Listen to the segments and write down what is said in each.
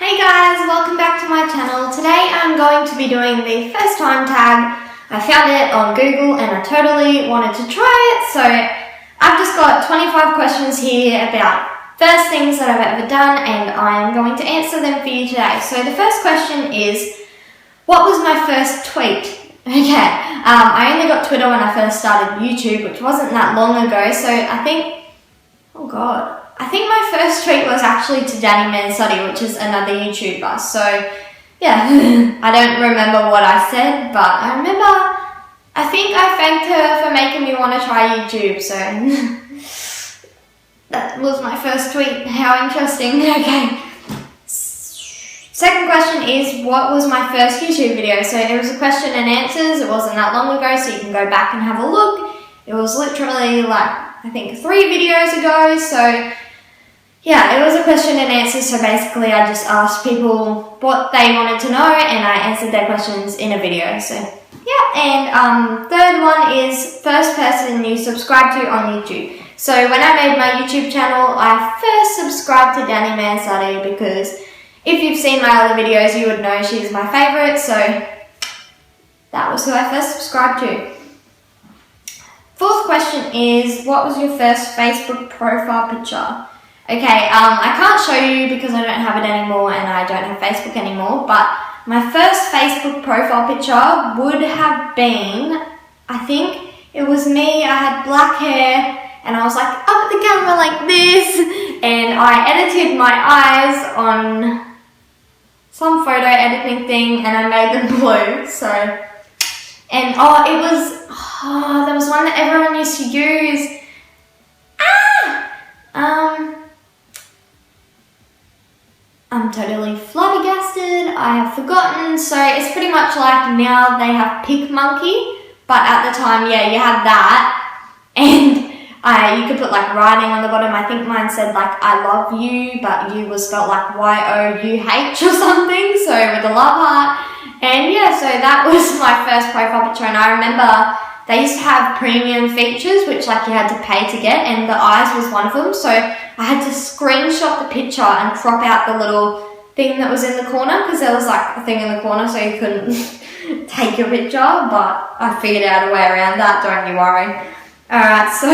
Hey guys, welcome back to my channel. Today I'm going to be doing the first time tag. I found it on Google and I totally wanted to try it, so I've just got 25 questions here about first things that I've ever done and I'm going to answer them for you today. So the first question is, what was my first tweet? Okay, I only got Twitter when I first started YouTube, which wasn't that long ago, so I think my first tweet was actually to Danny Mansutti, which is another YouTuber. So, yeah, I don't remember what I said, but I think I thanked her for making me want to try YouTube, so that was my first tweet. How interesting. Okay. Second question is, what was my first YouTube video? So it was a question and answers. It wasn't that long ago, so you can go back and have a look. It was literally I think 3 videos ago, so yeah, it was a question and answer, so basically I just asked people what they wanted to know and I answered their questions in a video, so yeah. And third one is first person you subscribe to on YouTube. So when I made my YouTube channel, I first subscribed to Danny Mansutti because if you've seen my other videos, you would know she's my favourite, so that was who I first subscribed to. Fourth question is, what was your first Facebook profile picture? Okay, I can't show you because I don't have it anymore and I don't have Facebook anymore, but my first Facebook profile picture would have been, I think it was me. I had black hair and I was like up at the camera like this, and I edited my eyes on some photo editing thing and I made them blue, so, and there was one that everyone used to use. I'm totally flabbergasted. I have forgotten. So it's pretty much like now they have PicMonkey, but at the time, yeah, you had that, and you could put like writing on the bottom. I think mine said like I love you, but you was spelled like YOUH or something, so with a love heart. And yeah, so that was my first profile picture, and I remember they used to have premium features, which like you had to pay to get, and the eyes was one of them. So I had to screenshot the picture and crop out the little thing that was in the corner, because there was like a thing in the corner so you couldn't take your picture, but I figured out a way around that, don't you worry. Alright, so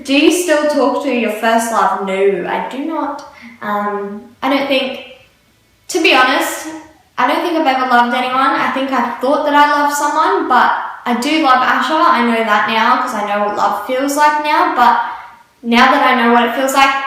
do you still talk to your first love? No, I do not. I don't think, to be honest, I don't think I've ever loved anyone. I think I thought that I loved someone, but I do love Asha. I know that now because I know what love feels like now, but now that I know what it feels like,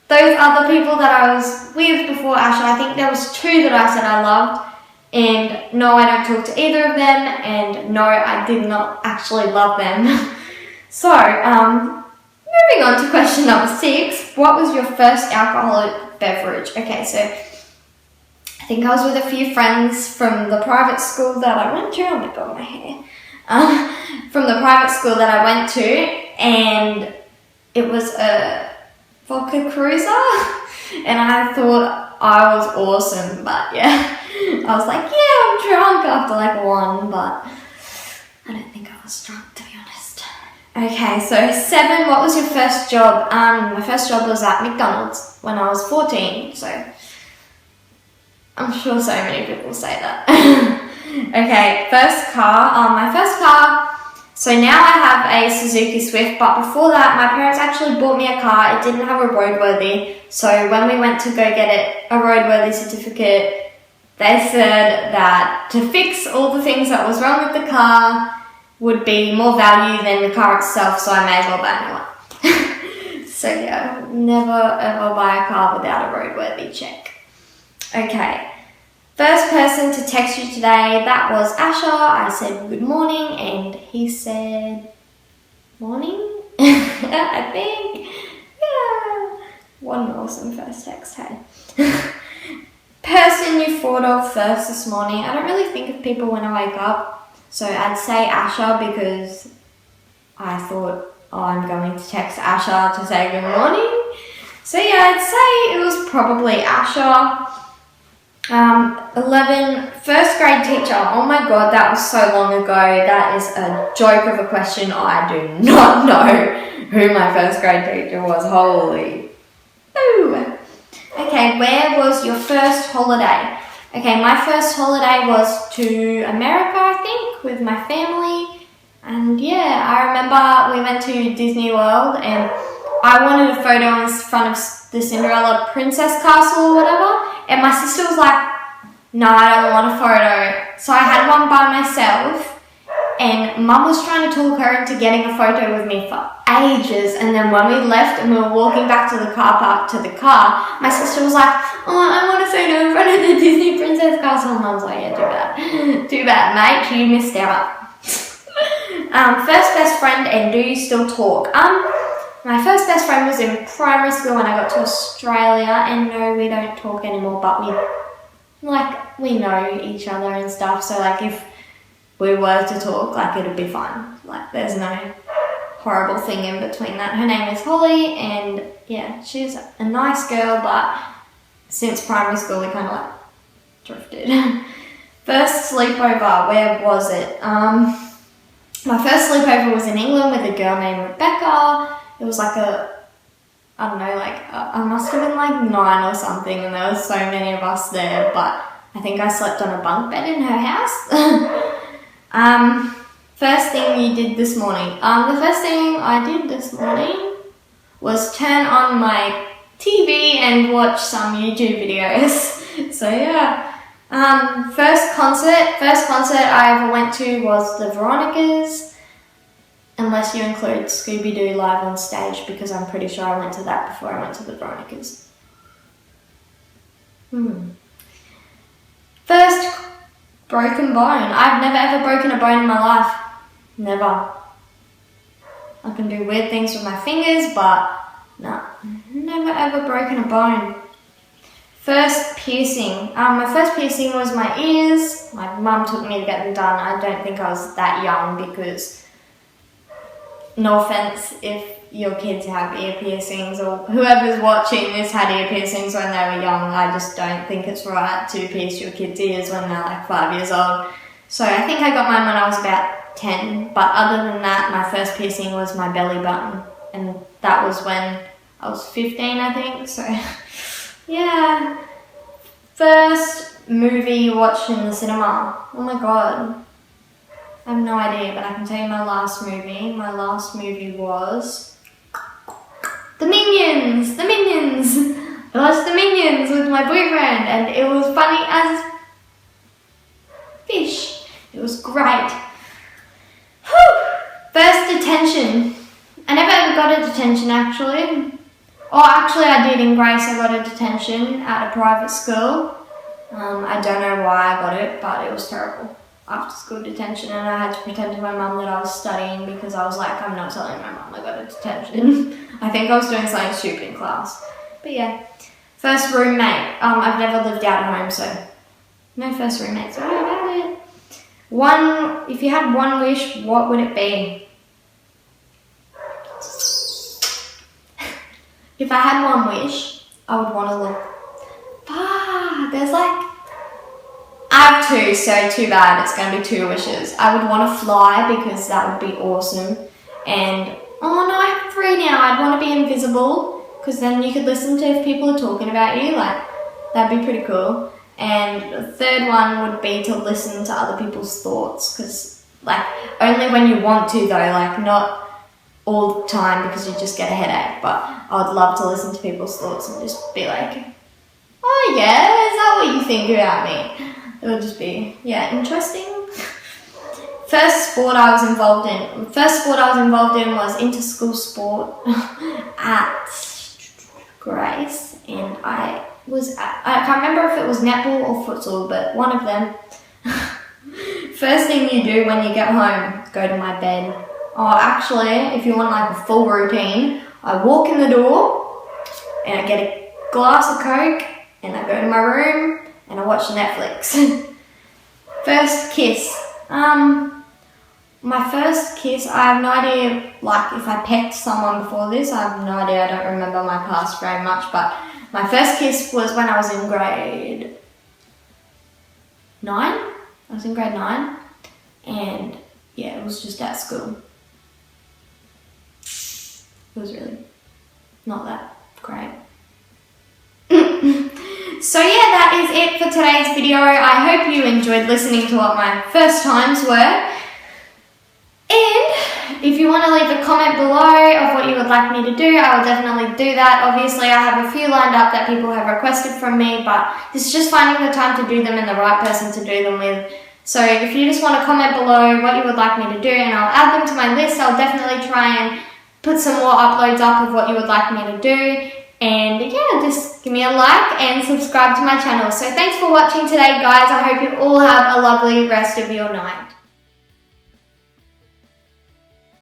those other people that I was with before Asha, I think there was 2 that I said I loved, and no, I don't talk to either of them, and no, I did not actually love them. So, moving on to question number 6, what was your first alcoholic beverage? Okay, so I think I was with a few friends from the private school that I went to. Oh my god, my hair. From the private school that I went to, and it was a vodka cruiser, and I thought I was awesome, but yeah, I was like, yeah, I'm drunk after like 1, but I don't think I was drunk, to be honest. Okay, so 7, what was your first job? My first job was at McDonald's when I was 14, so I'm sure so many people say that. Okay, first car. My first car, so now I have a Suzuki Swift, but before that my parents actually bought me a car. It didn't have a roadworthy, so when we went to go get it, a roadworthy certificate, they said that to fix all the things that was wrong with the car would be more value than the car itself, so I may as well buy a new one. So yeah, never ever buy a car without a roadworthy check. Okay. First person to text you today, that was Asha. I said good morning and he said morning, I think. Yeah. What an awesome first text, hey. Person you thought of first this morning. I don't really think of people when I wake up, so I'd say Asha because I thought, oh, I'm going to text Asha to say good morning. So yeah, I'd say it was probably Asha. 11, first grade teacher. Oh my god, that was so long ago. That is a joke of a question. I do not know who my first grade teacher was. Holy. Ooh. Okay, where was your first holiday? Okay, my first holiday was to America, I think, with my family. And yeah, I remember we went to Disney World and I wanted a photo in front of the Cinderella Princess Castle or whatever. And my sister was like, no, I don't want a photo. So I had one by myself. And Mum was trying to talk her into getting a photo with me for ages. And then when we left and we were walking back to the car park to the car, my sister was like, oh, I want a photo in front of the Disney Princess Castle. And Mum's like, yeah, too bad. Too bad, mate. You missed out. First best friend and do you still talk? My first best friend was in primary school when I got to Australia. And no, we don't talk anymore. But we know each other and stuff. So like if we were to talk, like it'd be fine. Like there's no horrible thing in between that. Her name is Holly and yeah, she's a nice girl, but since primary school we kind of like drifted. First sleepover, where was it? My first sleepover was in England with a girl named Rebecca. It was like I must have been like 9 or something and there was so many of us there, but I think I slept on a bunk bed in her house. First thing you did this morning. The first thing I did this morning was turn on my TV and watch some YouTube videos. So yeah. First concert I ever went to was the Veronicas, unless you include Scooby-Doo live on stage, because I'm pretty sure I went to that before I went to the Veronicas. First broken bone. I've never ever broken a bone in my life. Never. I can do weird things with my fingers, but no, never ever broken a bone. First piercing. My first piercing was my ears. My mum took me to get them done. I don't think I was that young because, no offense if your kids have ear piercings or whoever's watching this had ear piercings when they were young. I just don't think it's right to pierce your kids' ears when they're like 5 years old. So I think I got mine when I was about 10, but other than that, my first piercing was my belly button, and that was when I was 15, I think, so yeah. First movie you watched in the cinema. Oh my god. I have no idea, but I can tell you my last movie. My last movie was The Minions! The Minions! I watched The Minions with my boyfriend and it was funny as fish. It was great. Whew. First detention. I never ever got a detention actually. Oh, actually I did in Grace. I got a detention at a private school. I don't know why I got it, but it was terrible. After school detention, and I had to pretend to my mum that I was studying because I was like, I'm not telling my mum I got a detention. I think I was doing something stupid in class. But yeah. First roommate. I've never lived out at home, so no first roommates. What about it? If you had one wish, what would it be? If I had one wish, I would want to look. There's like, I have two, so too bad. It's going to be 2 wishes. I would want to fly because that would be awesome. And, oh no, I have 3 now. I'd want to be invisible because then you could listen to if people are talking about you. Like, that'd be pretty cool. And the third one would be to listen to other people's thoughts because, like, only when you want to though, like, not all the time because you just get a headache. But I would love to listen to people's thoughts and just be like, oh yeah, is that what you think about me? It would just be, yeah, interesting. First sport I was involved in was inter-school sport at Grace, and I can't remember if it was netball or futsal, but one of them. First thing you do when you get home, go to my bed. Oh, actually, if you want like a full routine, I walk in the door and I get a glass of Coke and I go to my room and I watch Netflix. First kiss. My first kiss, I have no idea, like, if I pecked someone before this, I have no idea, I don't remember my past very much, but my first kiss was when I was in grade 9. I was in grade 9, and yeah, it was just at school. It was really not that great. So yeah, that is it for today's video. I hope you enjoyed listening to what my first times were. And if you want to leave a comment below of what you would like me to do, I will definitely do that. Obviously, I have a few lined up that people have requested from me, but it's just finding the time to do them and the right person to do them with. So if you just want to comment below what you would like me to do, and I'll add them to my list. I'll definitely try and put some more uploads up of what you would like me to do. And yeah, just give me a like and subscribe to my channel. So thanks for watching today, guys. I hope you all have a lovely rest of your night.